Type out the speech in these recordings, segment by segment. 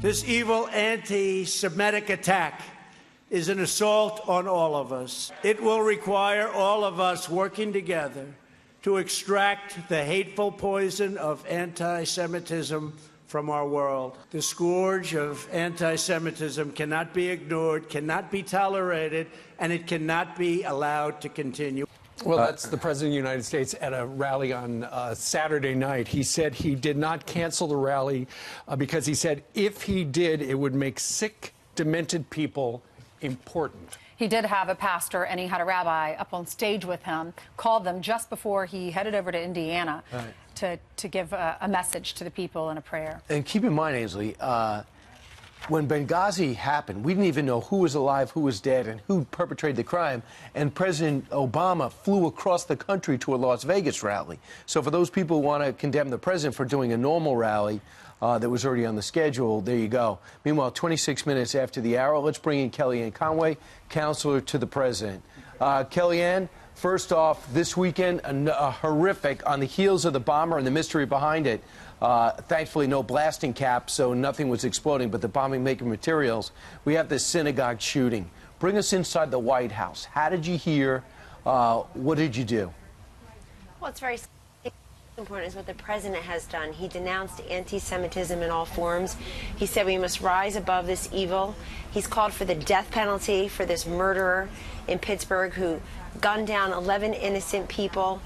This evil anti-Semitic attack is an assault on all of us. It will require all of us working together to extract the hateful poison of anti-Semitism from our world. The scourge of anti-Semitism cannot be ignored, cannot be tolerated, and it cannot be allowed to continue. Well, that's the President of the United States at a rally on Saturday night. He said he did not cancel the rally because he said if he did, it would make sick, demented people important. He did have a pastor and he had a rabbi up on stage with him, called them just before he headed over to Indiana to give a message to the people and a prayer. And keep in mind, Ainsley, when Benghazi happened, we didn't even know who was alive, who was dead, and who perpetrated the crime. And President Obama flew across the country to a Las Vegas rally. So for those people who want to condemn the president for doing a normal rally that was already on the schedule, there you go. Meanwhile, 26 minutes after the hour, let's bring in Kellyanne Conway, counselor to the president. Kellyanne, first off, this weekend, a horrific, on the heels of the bomber and the mystery behind it. Thankfully, no blasting caps, so nothing was exploding, but the bombing making materials. We have this synagogue shooting. Bring us inside the White House. How did you hear? What did you do? Well, it's very important is what the president has done. He denounced anti-Semitism in all forms. He said we must rise above this evil. He's called for the death penalty for this murderer in Pittsburgh who gunned down 11 innocent people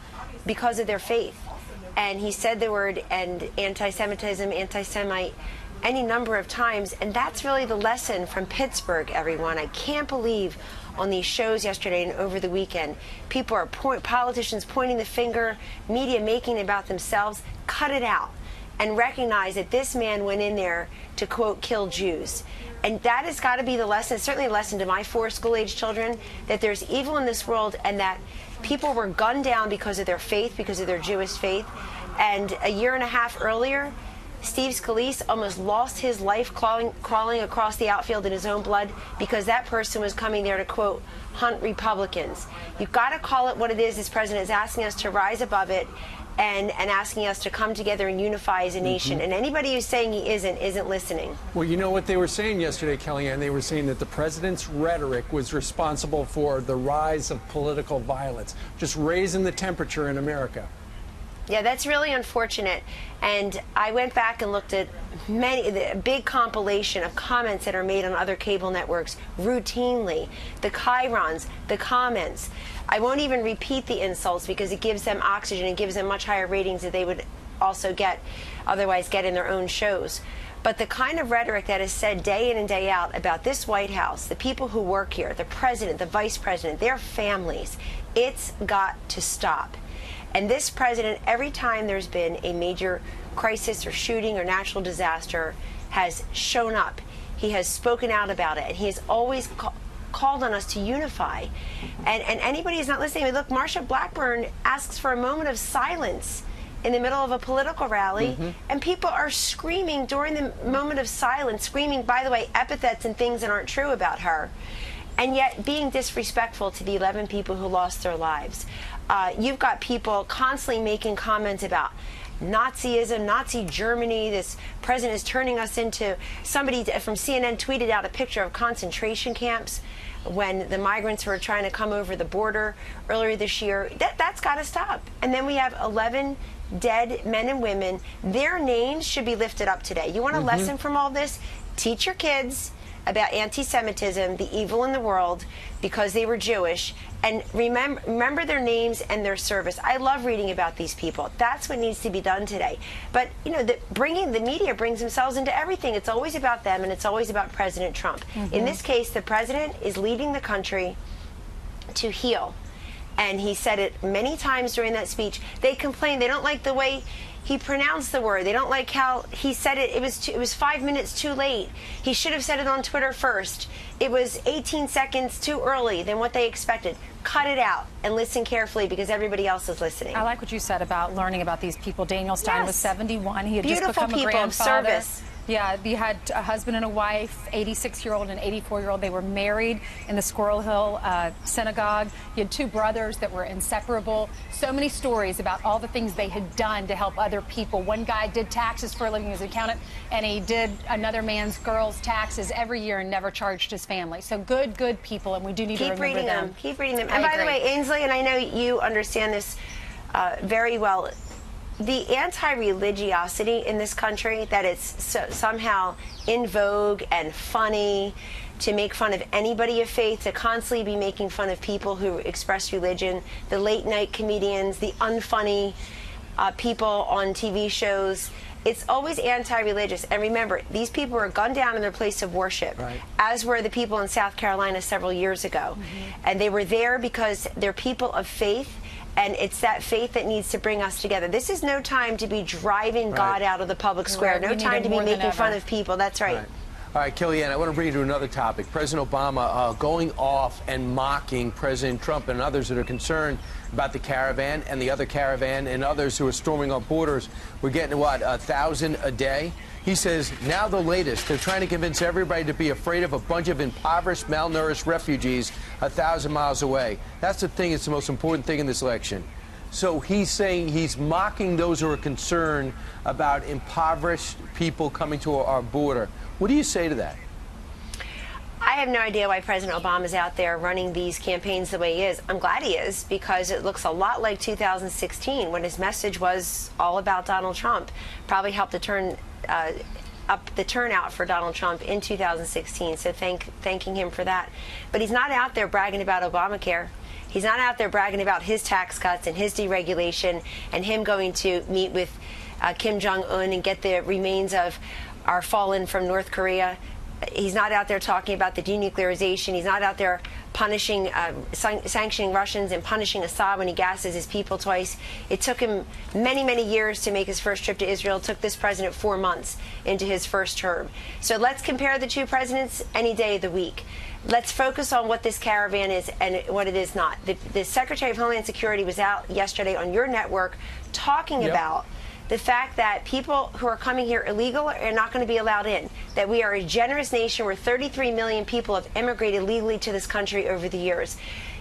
because of their faith. And he said the word and anti-Semitism, anti-Semite, any number of times. And that's really the lesson from Pittsburgh, everyone. I can't believe on these shows yesterday and over the weekend, people are politicians pointing the finger, media making it about themselves. Cut it out and recognize that this man went in there to, quote, kill Jews. And that has got to be the lesson, certainly a lesson to my 4 school-age children, that there's evil in this world and that people were gunned down because of their faith, because of their Jewish faith. And a year and a half earlier, Steve Scalise almost lost his life crawling across the outfield in his own blood because that person was coming there to, quote, hunt Republicans. You've got to call it what it is. This president is asking us to rise above it and asking us to come together and unify as a nation. And anybody who's saying he isn't listening. Well, you know what they were saying yesterday, Kellyanne? They were saying that the president's rhetoric was responsible for the rise of political violence, just raising the temperature in America. Yeah, that's really unfortunate. And I went back and looked at a big compilation of comments that are made on other cable networks routinely, the chyrons, the comments. I won't even repeat the insults because it gives them oxygen and gives them much higher ratings that they would also otherwise get in their own shows. But the kind of rhetoric that is said day in and day out about this White House, the people who work here, the president, the vice president, their families, it's got to stop. And this president, every time there's been a major crisis or shooting or natural disaster, has shown up. He has spoken out about it, and he has always called on us to unify. And anybody who's not listening, look, Marsha Blackburn asks for a moment of silence in the middle of a political rally, and people are screaming during the moment of silence, screaming, by the way, epithets and things that aren't true about her, and yet being disrespectful to the 11 people who lost their lives. You've got people constantly making comments about Nazism, Nazi Germany. This president is turning us into, somebody from CNN tweeted out a picture of concentration camps when the migrants were trying to come over the border earlier this year. That's got to stop. And then we have 11 dead men and women. Their names should be lifted up today. You want a lesson from all this? Teach your kids about anti-Semitism, the evil in the world, because they were Jewish, and remember their names and their service. I love reading about these people. That's what needs to be done today. But, you know, the media brings themselves into everything. It's always about them, and it's always about President Trump. In this case, the president is leading the country to heal. And he said it many times during that speech. They complain. They don't like the way he pronounced the word. They don't like how he said it. It was 5 minutes too late. He should have said it on Twitter first. It was 18 seconds too early than what they expected. Cut it out and listen carefully because everybody else is listening. I like what you said about learning about these people. Daniel Stein was 71. He had Beautiful just become a grandfather. Beautiful people of service. Yeah, you had a husband and a wife, 86-year-old and 84-year-old. They were married in the Squirrel Hill synagogue. You had two brothers that were inseparable. So many stories about all the things they had done to help other people. One guy did taxes for a living as an accountant, and he did another girl's taxes every year and never charged his family. So good people, and we do need to remember them. Keep reading them. And by the way, Ainsley, and I know you understand this very well, the anti-religiosity in this country, that it's somehow in vogue and funny to make fun of anybody of faith, to constantly be making fun of people who express religion, the late-night comedians, the unfunny people on TV shows. It's always anti-religious. And remember, these people were gunned down in their place of worship, right, as were the people in South Carolina several years ago. And they were there because they're people of faith. And it's that faith that needs to bring us together. This is no time to be driving God out of the public square. No time to be making fun of people. That's right. All right, Kellyanne, I want to bring you to another topic. President Obama going off and mocking President Trump and others that are concerned about the caravan and the other caravan and others who are storming our borders. We're getting, what, 1,000 a day? He says, now the latest, they're trying to convince everybody to be afraid of a bunch of impoverished, malnourished refugees 1,000 miles away. That's the thing, it's the most important thing in this election. So he's saying he's mocking those who are concerned about impoverished people coming to our border. What do you say to that? I have no idea why President Obama is out there running these campaigns the way he is. I'm glad he is, because it looks a lot like 2016 when his message was all about Donald Trump. Probably helped to turn up the turnout for Donald Trump in 2016, so thanking him for that. But he's not out there bragging about Obamacare. He's not out there bragging about his tax cuts and his deregulation and him going to meet with Kim Jong-un and get the remains of our fallen from North Korea. He's not out there talking about the denuclearization. He's not out there punishing, sanctioning Russians and punishing Assad when he gasses his people twice. It took him many, many years to make his first trip to Israel. It took this president 4 months into his first term. So let's compare the two presidents any day of the week. Let's focus on what this caravan is and what it is not. The Secretary of Homeland Security was out yesterday on your network talking about the fact that people who are coming here illegal are not going to be allowed in, that we are a generous nation where 33 million people have immigrated legally to this country over the years.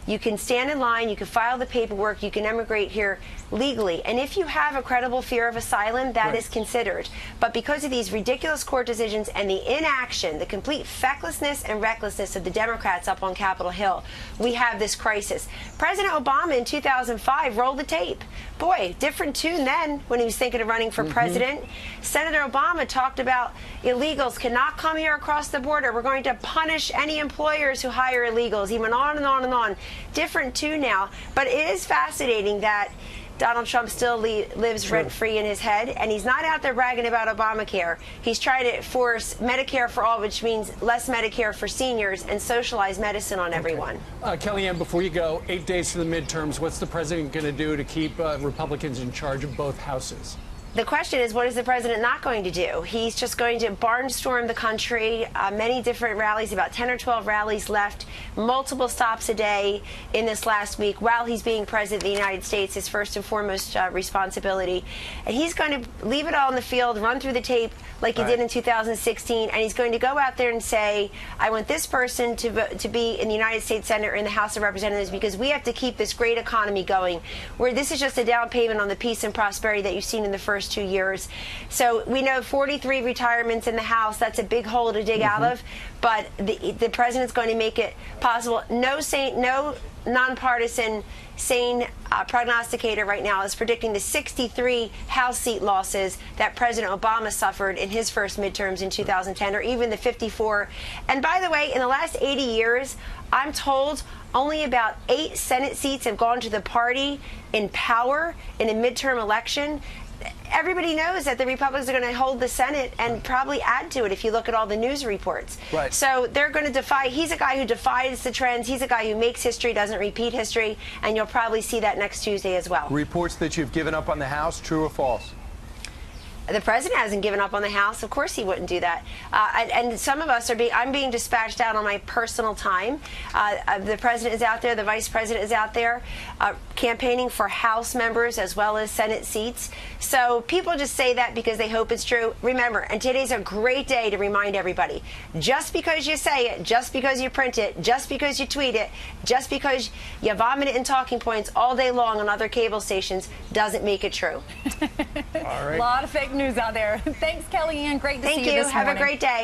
You can stand in line, you can file the paperwork, you can immigrate here legally. And if you have a credible fear of asylum, that is considered. But because of these ridiculous court decisions and the inaction, the complete fecklessness and recklessness of the Democrats up on Capitol Hill, we have this crisis. President Obama in 2005 rolled the tape. Boy, different tune then when he was thinking of running for president. Senator Obama talked about illegals cannot come here across the border. We're going to punish any employers who hire illegals. He went on and on and on. Different tune now. But it is fascinating that Donald Trump still lives rent-free in his head, and he's not out there bragging about Obamacare. He's trying to force Medicare for all, which means less Medicare for seniors, and socialized medicine on everyone. Kellyanne, before you go, 8 days to the midterms, what's the president going to do to keep Republicans in charge of both houses? The question is, what is the president not going to do? He's just going to barnstorm the country, many different rallies, about 10 or 12 rallies left, multiple stops a day in this last week while he's being president of the United States, his first and foremost responsibility. And he's going to leave it all in the field, run through the tape like he did in 2016, and he's going to go out there and say, I want this person to be in the United States Senate or in the House of Representatives because we have to keep this great economy going, where this is just a down payment on the peace and prosperity that you've seen in the first 2 years. So we know 43 retirements in the House. That's a big hole to dig out of. But the president's going to make it possible. No nonpartisan, sane prognosticator right now is predicting the 63 House seat losses that President Obama suffered in his first midterms in 2010, or even the 54. And by the way, in the last 80 years, I'm told only about 8 Senate seats have gone to the party in power in a midterm election. Everybody knows that the Republicans are going to hold the Senate and probably add to it if you look at all the news reports. So they're going to defy. He's a guy who defies the trends. He's a guy who makes history, doesn't repeat history, and you'll probably see that next Tuesday as well. Reports that you've given up on the House, true or false? The president hasn't given up on the House. Of course he wouldn't do that. And some of us I'm being dispatched out on my personal time. The president is out there. The vice president is out there campaigning for House members as well as Senate seats. So people just say that because they hope it's true. Remember, and today's a great day to remind everybody, just because you say it, just because you print it, just because you tweet it, just because you vomit it in talking points all day long on other cable stations doesn't make it true. All right. A lot of fake news out there. Thanks, Kellyanne. Great to see you this morning. Thank you. Have a great day.